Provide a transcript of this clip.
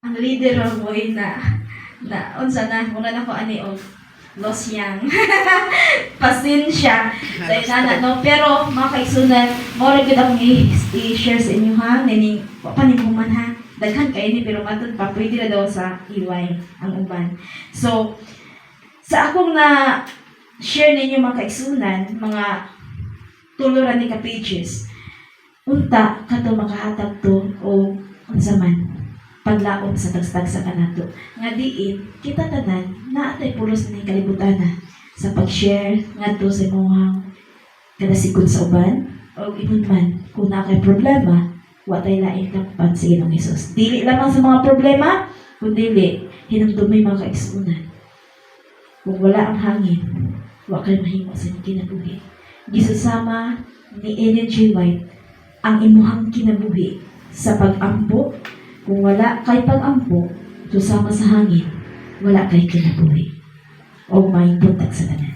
ang leader of boy na unsa na muna na ko ani og loss yang pasensya sa inana no, pero mga kaigsunan mo rin gud akong i-share sa inyo ha nining paninghuman ha daghan kay ni pero matod pa pwede na daw sa iway ang uban. So sa akong na share ninyo mga kaigsunan, mga tuluran ni ka pages, unta kato makahatag to o unsa man paglaom sa tagstag sa kanato nga diin kita tanan naatay pulos ni kalibutan sa pag-share ngadto sa imong kadasigod sa uban o ingon man kung na kay problema wa tay lain kapan sa Ginoong Hesus. Dili lamang sa mga problema kundi hinumdumay mga kaigsunan. Kung wala ang hangin, wa kay mahimo sa imong kinabuhi. Gisusama ni Ellen G. White ang imuhang kinabuhi sa pag-ampo. Kung wala kay pag-ampo, susama sa hangin, wala kay kinabuhi. O may buntag sa tanan.